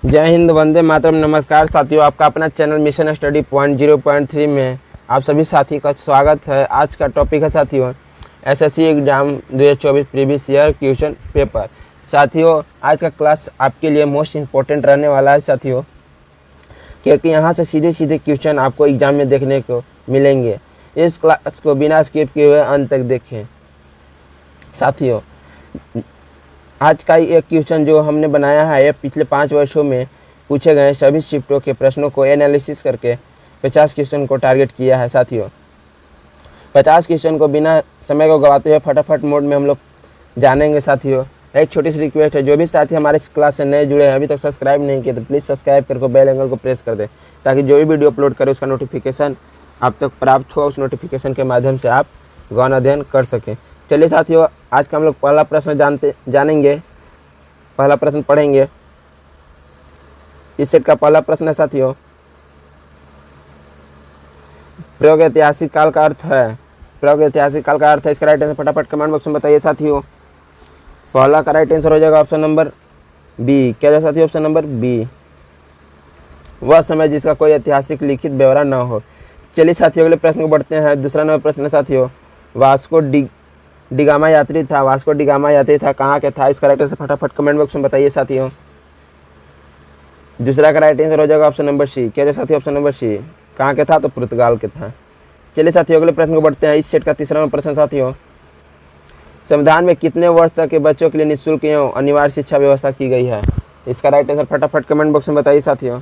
जय हिंद, वंदे मातरम। नमस्कार साथियों, आपका अपना चैनल मिशन स्टडी पॉइंट 0.3 में आप सभी साथी का स्वागत है। आज का टॉपिक है साथियों SSC exam 2024 previous year question paper. साथियों, आज का क्लास आपके लिए मोस्ट इम्पोर्टेंट रहने वाला है साथियों, क्योंकि यहाँ से सीधे सीधे क्वेश्चन आपको एग्जाम में देखने को मिलेंगे। इस क्लास को बिना स्किप किए हुए अंत तक देखें। साथियों, आज का एक क्वेश्चन जो हमने बनाया है ये पिछले 5 वर्षों में पूछे गए सभी शिफ्टों के प्रश्नों को एनालिसिस करके 50 क्वेश्चन को टारगेट किया है। साथियों, 50 क्वेश्चन को बिना समय को गवाते हुए फटाफट मोड में हम लोग जानेंगे। साथियों, एक छोटी सी रिक्वेस्ट है, जो भी साथी हमारे इस क्लास से नए जुड़े हैं, अभी तक सब्सक्राइब नहीं किए तो प्लीज़ सब्सक्राइब करके बेल आइकन को प्रेस कर दें, ताकि जो भी वीडियो अपलोड करें उसका नोटिफिकेशन आप तक प्राप्त हो। उस नोटिफिकेशन के माध्यम से आप गौन अध्ययन कर सकें। चलिए साथियों, आज का हम लोग पहला प्रश्न जानेंगे। पहला प्रश्न पढ़ेंगे। इस सेट का पहला प्रश्न है साथियों, प्रयोग ऐतिहासिक काल का अर्थ है। प्रयोग ऐतिहासिक काल का अर्थ है, इसका राइट आंसर फटाफट कमेंट बॉक्स में बताइए साथियों। पहला का राइट आंसर हो जाएगा ऑप्शन नंबर बी। क्या है साथियों? ऑप्शन नंबर बी, वह समय जिसका कोई ऐतिहासिक लिखित ब्यौरा न हो। चलिए साथियों, अगले प्रश्न को बढ़ते हैं। दूसरा नंबर प्रश्न है साथियों, वास्को डिगामा यात्री था। वास्को डिगामा यात्री था, कहाँ के था? इसका राइट आंसर फटाफट कमेंट बॉक्स में बताइए साथियों। दूसरा का राइट आंसर हो जाएगा ऑप्शन नंबर सी। क्या है साथियों? ऑप्शन नंबर सी, कहाँ के था? तो पुर्तगाल के था। चलिए साथियों, अगले प्रश्न को बढ़ते हैं। इस सेट का तीसरा नंबर प्रश्न साथियों, संविधान में कितने वर्ष तक के बच्चों के लिए निःशुल्क एवं अनिवार्य शिक्षा व्यवस्था की गई है? इसका राइट आंसर फटाफट कमेंट बॉक्स में बताइए साथियों।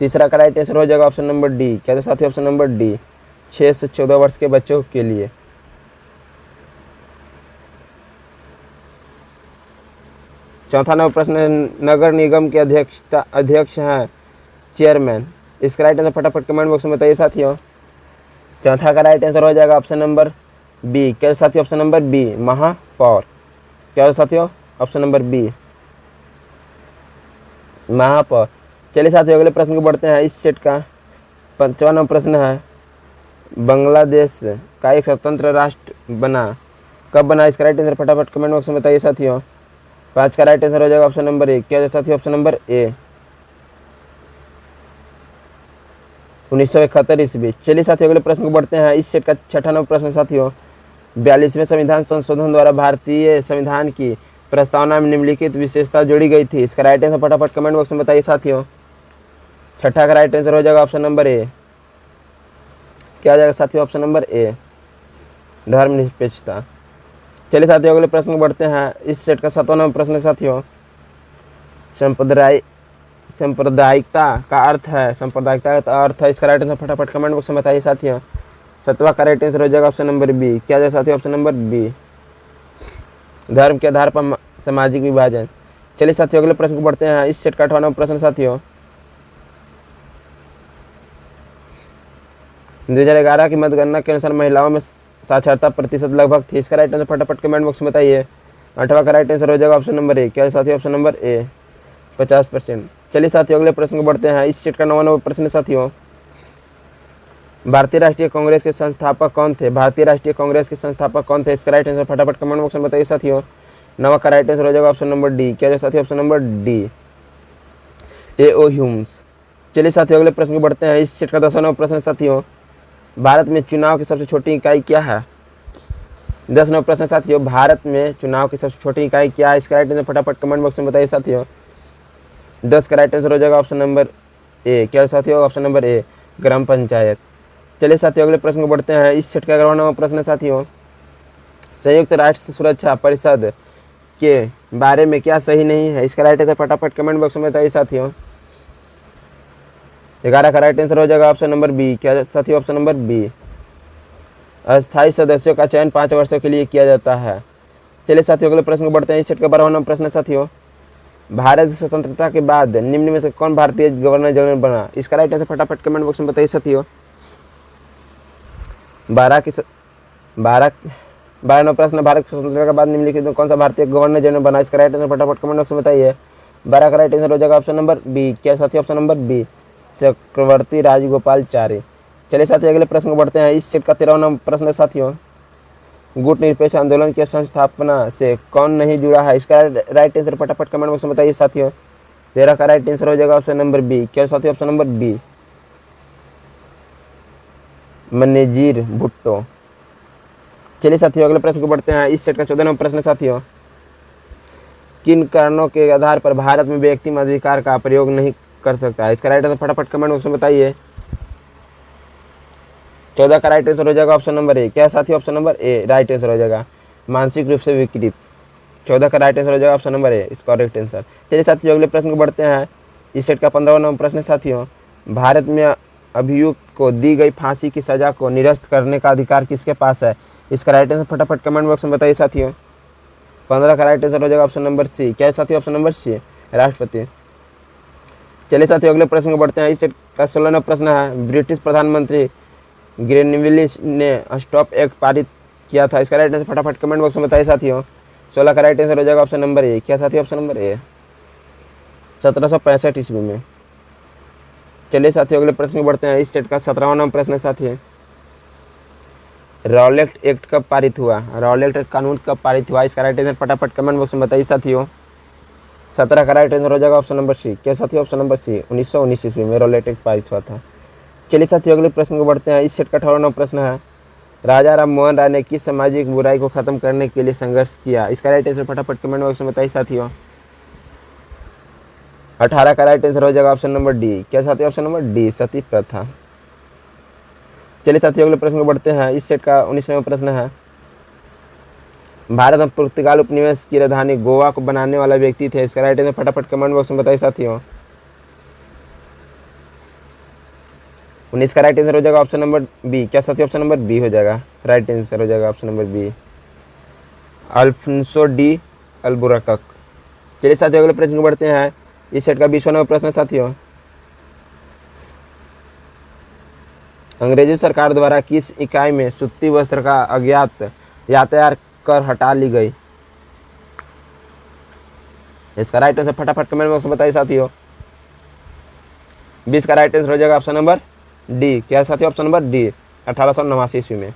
तीसरा का राइट आंसर हो जाएगा ऑप्शन नंबर डी। क्या है साथियों? ऑप्शन नंबर डी, 6 से 14 वर्ष के बच्चों के लिए। चौथा नंबर प्रश्न, नगर निगम के अध्यक्ष हैं चेयरमैन। इसका राइट आंसर फटाफट कमेंट बॉक्स में बताइए साथियों। चौथा का राइट आंसर हो जाएगा ऑप्शन नंबर बी। क्या साथियों? ऑप्शन नंबर बी, महापौर। क्या है साथियों? ऑप्शन नंबर बी, महापौर। चलिए साथियों, अगले प्रश्न को बढ़ते हैं। इस सेट का 5वां नंबर प्रश्न है, बांग्लादेश का एक स्वतंत्र राष्ट्र बना, कब बना? इसका राइट आंसर फटाफट कमेंट बॉक्स में बताइए साथियों। 5 का राइट आंसर हो जाएगा ऑप्शन नंबर ए। क्या है साथियों? ऑप्शन नंबर ए, 1971 ईस्वी। चलिए साथियों, अगले प्रश्न को बढ़ते हैं। इस सेट का 6ठा नंबर प्रश्न साथियों, 42वें संविधान संशोधन द्वारा भारतीय संविधान की प्रस्तावना में निम्नलिखित विशेषता जोड़ी गई थी। इसका राइट आंसर फटाफट कमेंट बॉक्स में बताइए साथियों। 6ठा का राइट आंसर हो जाएगा ऑप्शन नंबर ए। क्या हो जाएगा साथियों? ऑप्शन नंबर ए, धर्मनिरपेक्षता। चलिए साथियों, अगले प्रश्न को बढ़ते हैं। इस सेट का 7वां नंबर प्रश्न साथियों, सांप्रदायिकता का अर्थ है। सांप्रदायिकता का अर्थ है, इसका राइट आंसर फटाफट कमेंट बॉक्स में बताइए साथियों। 7वां का राइट आंसर हो जाएगा ऑप्शन नंबर बी। क्या जाए साथियों? ऑप्शन नंबर बी, धर्म के आधार पर सामाजिक विभाजन। चलिए साथियों, अगले प्रश्न को बढ़ते हैं। इस सेट का 8वां नंबर प्रश्न साथियों, 2011 की मतगणना के अनुसार महिलाओं में साक्षरता प्रतिशत लगभग थी। इसका राइट आंसर फटाफट कमेंट बॉक्स में बताइए। 8वां का राइट आंसर हो जाएगा ऑप्शन नंबर ए। क्या है साथियों? ऑप्शन नंबर ए, 50%। चलिए साथियों, अगले प्रश्न को बढ़ते हैं। इस सेट का 9वां नंबर प्रश्न साथियों, भारतीय राष्ट्रीय कांग्रेस के संस्थापक कौन थे? भारतीय राष्ट्रीय कांग्रेस के संस्थापक कौन थे? इसका राइट आंसर फटाफट कमेंट बॉक्स में बताइए साथियों। 9वां का राइट आंसर हो जाएगा ऑप्शन नंबर डी। क्या है साथियों? Option number D, A.O.. Hume's. चलिए साथियों, अगले प्रश्न को बढ़ते हैं। इस सेट का 10वां नंबर प्रश्न साथियों, भारत में चुनाव की सबसे छोटी इकाई क्या है? 10 नंबर प्रश्न साथियों, भारत में चुनाव की सबसे छोटी इकाई क्या है? इसका राइट आंसर फटाफट कमेंट बॉक्स में बताइए साथियों। 10 का राइट आंसर हो जाएगा ऑप्शन नंबर ए। क्या साथियों? ऑप्शन नंबर ए, ग्राम पंचायत। चलिए साथियों, अगले प्रश्न को बढ़ते हैं। इस सेट का 11वां नंबर प्रश्न साथियों, संयुक्त राष्ट्र सुरक्षा परिषद के बारे में क्या सही नहीं है? इसका राइट आंसर फटाफट कमेंट बॉक्स में बताइए साथियों। 11 का राइट आंसर हो जाएगा ऑप्शन नंबर बी। क्या साथियों? ऑप्शन नंबर बी, अस्थायी सदस्यों का चयन 5 वर्षों के लिए किया जाता है। चलिए साथियों, अगले प्रश्न को बढ़ते हैं। इस सेट का 12वां नंबर प्रश्न साथियों, भारत की स्वतंत्रता के बाद निम्न में से कौन भारतीय गवर्नर जनरल बना? इसका राइट आंसर फटाफट कमेंट बॉक्स में बताइए साथियों। 12 नंबर प्रश्न, भारत की स्वतंत्रता के बाद निम्नलिखित में कौन सा भारतीय गवर्नर जनरल बना? इसका राइट आंसर फटाफट कमेंट बॉक्स में बताइए। 12 का राइट आंसर हो जाएगा ऑप्शन नंबर बी। क्या साथियों? Option number B, Chakravarti Rajagopalachari. चलिए साथियों, अगले प्रश्न को बढ़ते हैं। इस सेट का 13वां नंबर प्रश्न साथियों, गुट निरपेक्ष आंदोलन की संस्थापना से कौन नहीं जुड़ा है? इसका राइट आंसर फटाफट कमेंट बॉक्स में बताइए साथियों। 13 का राइट आंसर हो जाएगा ऑप्शन नंबर बी। क्या साथी option number B, Benazir Bhutto. चलिए साथियों अगले प्रश्न को बढ़ते हैं। इस सेट का 14वां प्रश्न साथियों, किन कारणों के आधार पर भारत में व्यक्ति मताधिकार का प्रयोग नहीं कर सकता है? इसका राइट आंसर फटाफट कमेंट बॉक्स में बताइए। 14 का राइट आंसर हो जाएगा ऑप्शन नंबर ए। क्या साथी ऑप्शन नंबर ए राइट आंसर हो जाएगा, मानसिक रूप से विकृत। 14 का राइट आंसर हो जाएगा ऑप्शन नंबर ए, इस करेक्ट आंसर। चलिए साथियों अगले प्रश्न को बढ़ते हैं। इस सेट का 15वां प्रश्न साथियों, भारत में अभियुक्त को दी गई फांसी की सजा को निरस्त करने का अधिकार किसके पास है? इसका राइट आंसर फटाफट कमेंट बॉक्स में बताइए साथियों। 15 का राइट आंसर हो जाएगा ऑप्शन नंबर सी। क्या है साथियों ऑप्शन नंबर सी, राष्ट्रपति। चलिए साथियों अगले प्रश्न को बढ़ते हैं। इस सेट का 16वां प्रश्न है, ब्रिटिश प्रधानमंत्री ग्रेनविलिस ने स्टॉप एक्ट पारित किया था? इसका राइट आंसर फटाफट कमेंट बॉक्स में बताइए साथियों। 16 का राइट आंसर हो जाएगा ऑप्शन नंबर ए। क्या साथी ऑप्शन नंबर ए, 1765 ईस्वी में। चलिए साथियों अगले प्रश्न को बढ़ते हैं। इस स्टेट का 17वां प्रश्न साथी, रॉलेट एक्ट कब पारित हुआ? रॉलेट कानून कब पारित हुआ? इसका राइट आंसर फटाफट कमेंट बॉक्स में बताइए साथियों। 17 का राइट आंसर हो जाएगा ऑप्शन नंबर सी। क्या साथियों ऑप्शन नंबर सी, 1919 ईस्वी में रॉलेट एक्ट पारित हुआ था। चलिए साथियों अगले प्रश्न को बढ़ते हैं। इस सेट का 18वां प्रश्न है, राजा राम मोहन राय ने किस सामाजिक बुराई को खत्म करने के लिए संघर्ष किया? इसका राइट आंसर फटाफट कमेंट बॉक्स में बताइए साथियों। 18 का राइट आंसर हो जाएगा ऑप्शन नंबर डी। क्या साथियों ऑप्शन नंबर डी, सती प्रथा। चलिए साथियों अगले प्रश्न को बढ़ते हैं। इस सेट का 19वां प्रश्न है, भारत में पुर्तगाल उपनिवेश की राजधानी गोवा को बनाने वाला व्यक्ति थे? इसका राइट आंसर फटाफट कमेंट बॉक्स में बताइए साथियों। 19 का राइट आंसर हो जाएगा ऑप्शन नंबर बी। क्या साथियों ऑप्शन नंबर बी हो जाएगा, राइट आंसर हो जाएगा option number B, Alfonso de Albuquerque. चलिए साथियों अगले प्रश्न को बढ़ते हैं। इस सेट का 20वां प्रश्न साथियों, अंग्रेजी सरकार द्वारा किस इकाई में सूती वस्त्र का अज्ञात यातायात कर हटा ली गई? इसका राइट आंसर फटाफट कमेंट बॉक्स में बताइए साथियों। 20 का राइट आंसर हो जाएगा ऑप्शन नंबर डी। क्या साथियों ऑप्शन नंबर डी, 1889 ईस्वी में।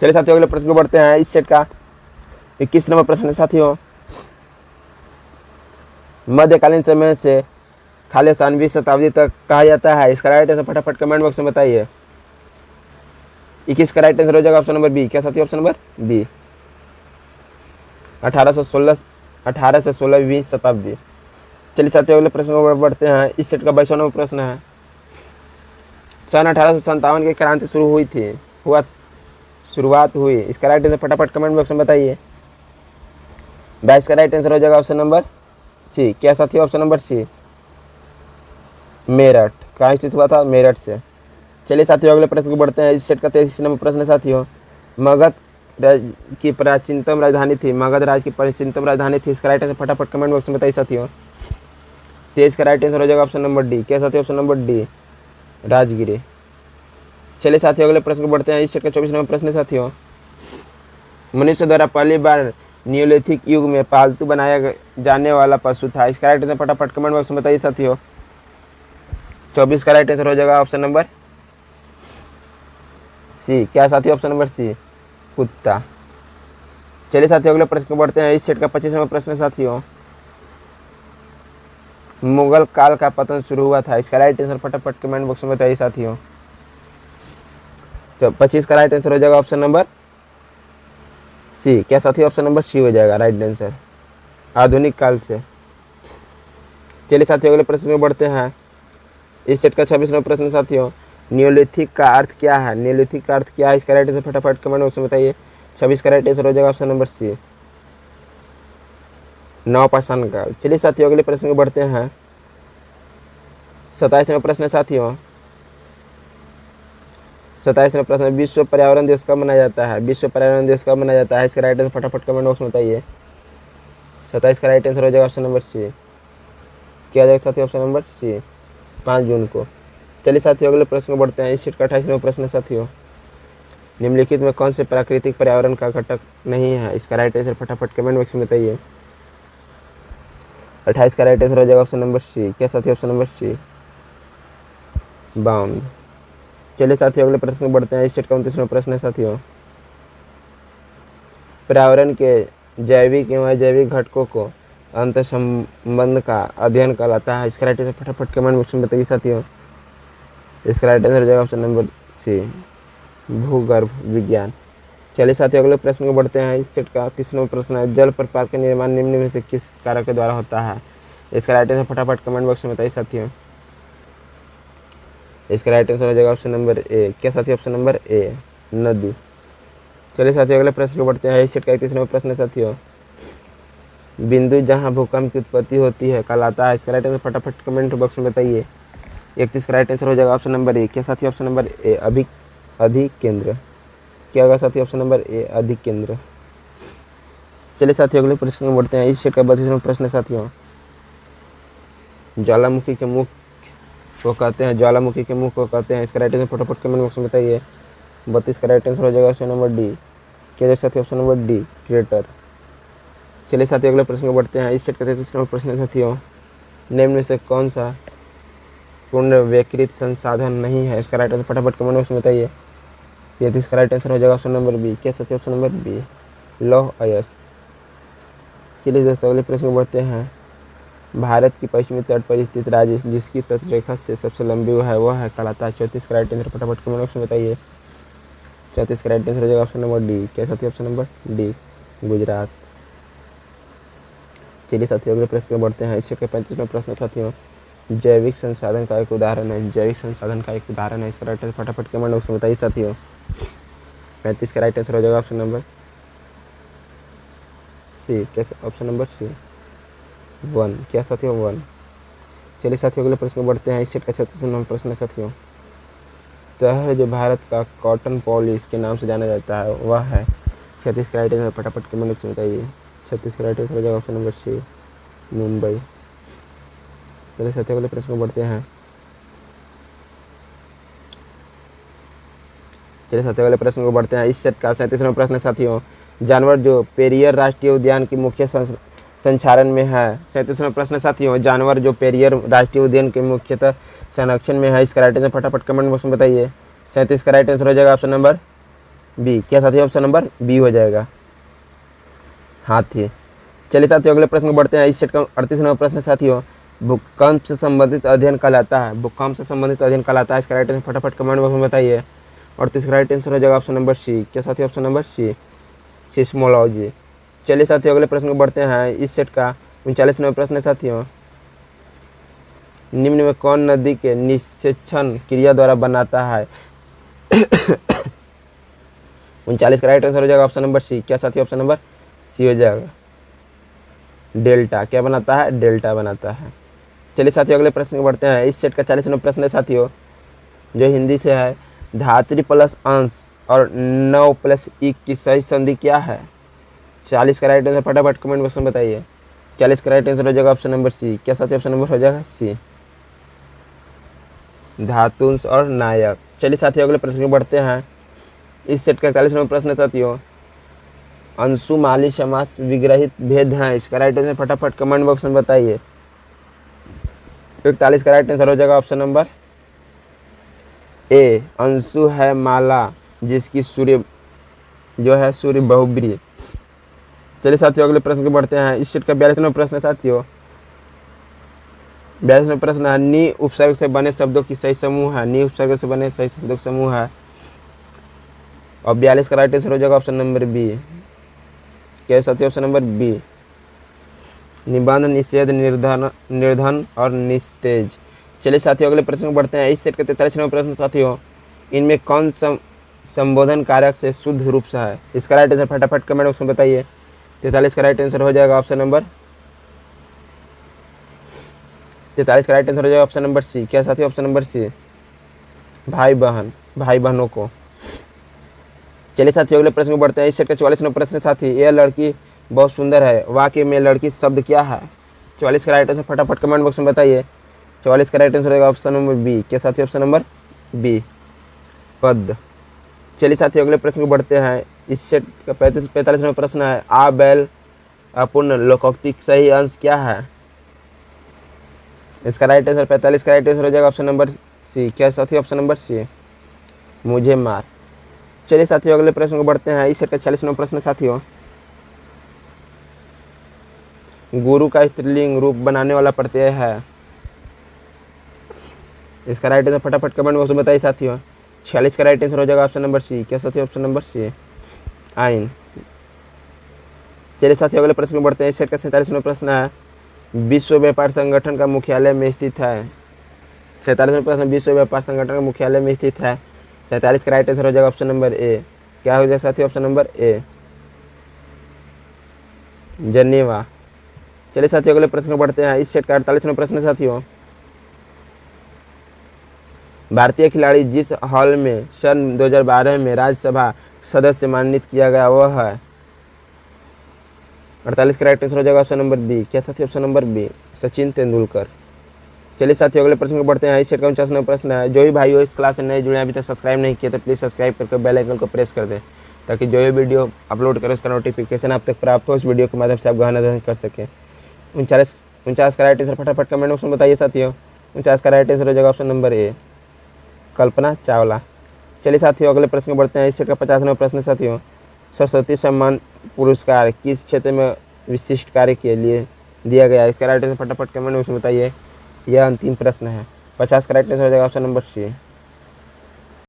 चलिए साथियों अगले प्रश्न को बढ़ते हैं। इस सेट का 21वां प्रश्न है साथियों, मध्यकालीन समय से खालिस्तान 20 शताब्दी तक कहा जाता है? इसका राइट आंसर फटाफट कमेंट बॉक्स में बताइए। 21 का राइट आंसर हो जाएगा ऑप्शन नंबर बी। क्या साथियों ऑप्शन नंबर बी, 18 से 16वीं शताब्दी। चलिए साथियों अगले प्रश्न को बढ़ते हैं। इस सेट का 22वां प्रश्न है, सन 1857 की क्रांति शुरुआत हुई। इसका राइट आंसर फटाफट कमेंट बॉक्स में बताइए। 22 का राइट आंसर हो जाएगा ऑप्शन नंबर सी। क्या साथियों ऑप्शन नंबर सी, मेरठ। कहाँ स्थित हुआ था? मेरठ से। चलिए साथियों अगले प्रश्न को बढ़ते हैं। इस सेट का 23वां प्रश्न साथियों, मगध की प्राचीनतम राजधानी थी? मगध राज्य की प्राचीनतम राजधानी थी? इसका राइट आंसर फटाफट कमेंट बॉक्स में बताइए साथियों। 23 का राइट आंसर हो जाएगा ऑप्शन नंबर डी। क्या साथियों ऑप्शन नंबर डी, राजगिरी। चलिए साथियों अगले प्रश्न को बढ़ते हैं। इस सेट का 24वां प्रश्न साथियों, मनुष्य द्वारा पहली बार नियोलिथिक युग में पालतू बनाया जाने वाला पशु था? इसका राइट आंसर फटाफट कमेंट बॉक्स में बताइए साथियों। 24 का राइट आंसर हो जाएगा ऑप्शन नंबर सी। क्या साथियों ऑप्शन नंबर सी, कुत्ता। चलिए साथियों अगले प्रश्न को बढ़ते हैं। इस सेट का 25वां प्रश्न साथियों, मुगल काल का पतन शुरू हुआ था? इसका राइट आंसर फटाफट कमेंट बॉक्स में बताइए साथियों। तो 25 का राइट आंसर हो जाएगा ऑप्शन नंबर सी। क्या साथियों ऑप्शन नंबर सी हो जाएगा राइट आंसर, आधुनिक काल से। चलिए साथियों अगले प्रश्न में बढ़ते हैं। इस सेट का 26वां प्रश्न साथियों, नियोलिथिक का अर्थ क्या है? नियोलिथिक का अर्थ क्या है? इसका राइट आंसर फटाफट कमेंट बॉक्स में बताइए। 26 का राइट आंसर हो जाएगा ऑप्शन नंबर सी, नवपाषाण काल। चलिए साथियों अगले प्रश्न को बढ़ते हैं। 27वां प्रश्न साथियों, 27वां प्रश्न, विश्व पर्यावरण दिवस कब मनाया जाता है? विश्व पर्यावरण दिवस कब मनाया जाता है? इसका राइट आंसर फटाफट कमेंट बॉक्स में बताइए। 27 का राइट आंसर हो जाएगा ऑप्शन नंबर सी। क्या जाएगा साथियों ऑप्शन नंबर सी, 5 जून को। चलिए साथियों अगले प्रश्न को बढ़ते हैं। इस सेट का 28वां प्रश्न साथियों, निम्नलिखित में कौन से प्राकृतिक पर्यावरण का घटक नहीं है? इसका राइट आंसर फटाफट कमेंट बॉक्स में बताइए। 28 का राइट आंसर हो जाएगा ऑप्शन नंबर सी। क्या साथियों ऑप्शन नंबर सी, बाउंड। चलिए साथियों अगले प्रश्न को बढ़ते हैं। इस सेट का 29वां प्रश्न है साथियों, पर्यावरण के जैविक एवं अजैविक घटकों को अंत संबंध का अध्ययन कहलाता है? इसका राइट आंसर फटाफट कमेंट बॉक्स में बताइए साथियों। इसका राइट आंसर हो जाएगा ऑप्शन नंबर सी, भूगर्भ विज्ञान। चलिए साथियों अगले प्रश्न को बढ़ते हैं। इस सेट का 30वां प्रश्न है, जल प्रपात का निर्माण निम्न में से किस कारक के द्वारा होता है? इसका राइट आंसर फटाफट कमेंट बॉक्स में बताइए साथियों। इसका राइट आंसर हो जाएगा ऑप्शन नंबर ए। क्या साथियों? ऑप्शन नंबर ए, नदी। चलिए साथियों अगले प्रश्न को बढ़ते हैं। इस सेट का 31वां प्रश्न है साथियों, बिंदु जहां भूकंप की उत्पत्ति होती है कहलाता है? इसका राइट आंसर फटाफट कमेंट बॉक्स में बताइए। 31 का राइट आंसर हो जाएगा ऑप्शन नंबर ए। क्या साथियों? ऑप्शन नंबर ए, अधिकेंद्र। क्या होगा साथियों? ऑप्शन नंबर ए, अधिकेंद्र। चलिए साथियों अगले प्रश्न में बढ़ते हैं। इस सेट का 32वां प्रश्न है साथियों, ज्वालामुखी के मुख को कहते हैं? ज्वालामुखी के मुख को कहते हैं? इसका राइट आंसर फटाफट कमेंट बॉक्स में बताइए। 32 का राइट आंसर हो जाएगा ऑप्शन नंबर डी। क्या साथियों? Option number D, crater. चलिए साथियों अगले प्रश्न में बढ़ते हैं। इस सेट का 33वां प्रश्न है साथियों, निम्न में से कौन सा पुनर्व्यक्तिकृत संसाधन नहीं है? इसका राइट आंसर फटाफट कमेंट बॉक्स में बताइए। 33 का राइट आंसर हो जाएगा ऑप्शन नंबर बी। क्या साथियों? ऑप्शन नंबर बी, लौह अयस्क। चलिए दोस्तों अगले प्रश्न में बढ़ते हैं। भारत की पश्चिमी तट पर स्थित राज्य जिसकी तटरेखा से सबसे लंबी है वह है कहलाता है? 34 का राइट आंसर फटाफट कमेंट बॉक्स में बताइए। 34 का राइट आंसर हो जाएगा ऑप्शन नंबर डी। क्या साथियों? Option number D, Gujarat. चलिए साथियों अगले प्रश्न में बढ़ते हैं। इससे 35वां प्रश्न साथियों, जैविक संसाधन का एक उदाहरण है? जैविक संसाधन का एक उदाहरण है? इसका राइट आंसर फटाफट कमेंट बॉक्स में बताइए साथियों। 35 का राइट आंसर हो जाएगा ऑप्शन नंबर सी। कैसे? Option number C, one. क्या साथियों? वन। चलिए साथियों अगले प्रश्न में बढ़ते हैं। इस सेट का 36वां प्रश्न है साथियों, शहर जो भारत का कॉटन पॉलिश के नाम से जाना जाता है वह है? 36 का राइट आंसर फटाफट कमेंट बॉक्स में बताइए। 36 का राइट आंसर हो जाएगा ऑप्शन नंबर सी, मुंबई। चलिए साथियों अगले प्रश्न में बढ़ते हैं। चलिए साथियों अगले प्रश्न को बढ़ते हैं। इस सेट का 37वां प्रश्न है साथियों, जानवर जो पेरियर राष्ट्रीय उद्यान की मुख्य संचालन में है? 37वां प्रश्न साथियों, जानवर जो पेरियर राष्ट्रीय उद्यान के मुख्यतः संरक्षण में है? इसका राइट आंसर फटाफट कमेंट बॉक्स में बताइए। 37 का राइट आंसर हो जाएगा ऑप्शन नंबर बी। क्या साथियों? ऑप्शन नंबर बी हो जाएगा, हाथी। चलिए साथियों अगले प्रश्न को बढ़ते हैं। इस सेट का 38वां प्रश्न साथियों, भूकंप से संबंधित अध्ययन कहलाता है? भूकंप से संबंधित अध्ययन कहलाता है? इसका राइट आंसर फटाफट कमेंट बॉक्स में बताइए। और तीसरा राइट आंसर हो जाएगा ऑप्शन नंबर सी। क्या साथियों? Option number C, seismology. चलिए साथियों अगले प्रश्न को बढ़ते हैं। इस सेट का 39वां प्रश्न है साथियों, निम्न में कौन नदी के निषेचन क्रिया द्वारा बनाता है? 39 का राइट आंसर हो जाएगा ऑप्शन नंबर सी। क्या साथियों? ऑप्शन नंबर सी हो जाएगा, डेल्टा। क्या बनाता है? डेल्टा बनाता है। चलिए साथियों अगले प्रश्न को बढ़ते हैं। इस सेट का 40वां प्रश्न है साथियों, जो हिंदी से है, धात्री प्लस अंश और 9 प्लस ई की सही संधि क्या है? 40 का राइट आंसर फटाफट कमेंट बॉक्स में बताइए। 40 का राइट आंसर हो जाएगा ऑप्शन नंबर सी। क्या साथियों? ऑप्शन नंबर हो जाएगा सी, धातुंश और नायक। चलिए साथियों अगले प्रश्न में बढ़ते हैं। इस सेट का 41वां प्रश्न है साथियों, अंशु माली समास विग्रहित भेद हैं? इसका राइट आंसर फटाफट कमेंट बॉक्स में बताइए। 41 का राइट आंसर हो जाएगा ऑप्शन नंबर ए, अंशु है माला जिसकी सूर्य जो है सूर्य बहुब्री। चलिए साथियों अगले प्रश्न को बढ़ते हैं। इस सेट का 42वां प्रश्न है साथियों, 42वां प्रश्न है, नी उपसर्ग से बने शब्दों की सही समूह है? नी उपसर्ग से बने सही शब्दों का समूह है। और 42 का राइट आंसर हो जाएगा ऑप्शन नंबर बी। क्या साथियों? ऑप्शन नंबर बी, निबंध, निषेध, निर्धन और निस्तेज। चलिए साथियों अगले प्रश्न को बढ़ते हैं। इस सेट का 43वां प्रश्न साथियों, इनमें कौन संबोधन कारक से शुद्ध रूप से है? इसका राइट आंसर फटाफट कमेंट बॉक्स में बताइए। 43 का राइट आंसर हो जाएगा ऑप्शन नंबर 43 का राइट आंसर हो जाएगा ऑप्शन नंबर सी। क्या साथियों? ऑप्शन नंबर सी, भाई बहन, भाई बहनों को। चलिए साथियों अगले प्रश्न को बढ़ते हैं। इस सेट का 44वां प्रश्न साथी, यह लड़की बहुत सुंदर है, वाक्य में लड़की शब्द क्या है? 44 का राइट आंसर फटाफट कमेंट बॉक्स में बताइए। 44 का राइट आंसर रहेगा ऑप्शन नंबर बी। क्या साथियों? ऑप्शन नंबर बी, पद। चलिए साथियों अगले प्रश्न को बढ़ते हैं। इस सेट का 45वां प्रश्न है, आ बैल अपूर्ण लोकोक्ति सही अंश क्या है? इसका राइट आंसर 45 का राइट आंसर हो जाएगा ऑप्शन नंबर सी। क्या साथियों? ऑप्शन नंबर सी, मुझे मार। चलिए साथियों अगले प्रश्न को बढ़ते हैं। इस सेट का 40वां प्रश्न साथियों, गुरु का स्त्रीलिंग रूप बनाने वाला प्रत्यय है। इसका राइट आंसर फटाफट कमेंट बॉक्स में बताइए साथियों। 46 का राइट आंसर हो जाएगा ऑप्शन नंबर सी। क्या साथियों? ऑप्शन नंबर सी, आइन। चलिए साथियों अगले प्रश्न में बढ़ते हैं। इस सेट का 47वां प्रश्न है, विश्व व्यापार संगठन का मुख्यालय में स्थित है। 47वां प्रश्न, विश्व व्यापार संगठन का मुख्यालय में स्थित है। 47 का राइट आंसर हो जाएगा ऑप्शन नंबर ए। क्या हो जाएगा साथियों? ऑप्शन नंबर ए, जनेवा। चलिए साथियों अगले प्रश्न में बढ़ते हैं। इस सेट का 48वां प्रश्न साथियों, भारतीय खिलाड़ी जिस हॉल में सन 2012 में राज्यसभा सदस्य मनोनीत किया गया वह है। 48 का राइट आंसर हो जाएगा ऑप्शन नंबर बी। क्या साथियों? Option number B, Sachin Tendulkar. चलिए साथियों अगले प्रश्न को बढ़ते हैं। इस सेट का 49वां प्रश्न है, जो भी भाइयों इस क्लास से नए जुड़े हैं अभी तक सब्सक्राइब नहीं किए तो प्लीज़ सब्सक्राइब करके बेल आइकन को प्रेस कर दें ताकि जो भी वीडियो अपलोड करें उसका नोटिफिकेशन आप तक प्राप्त हो। इस वीडियो के माध्यम से आप गहन अध्ययन कर सकें। 49 का राइट आंसर फटाफट कमेंट बॉक्स में बताइए साथियों। 49 का राइट आंसर हो जाएगा ऑप्शन नंबर ए, कल्पना चावला। चलिए साथियों अगले प्रश्न में बढ़ते हैं। इस सेट का 50वां प्रश्न साथियों, सरस्वती सम्मान पुरस्कार किस क्षेत्र में विशिष्ट कार्य के लिए दिया गया है। इसका राइट आंसर फटाफट कमेंट बॉक्स में बताइए। यह अंतिम प्रश्न है। 50 का राइट आंसर हो जाएगा ऑप्शन नंबर सी,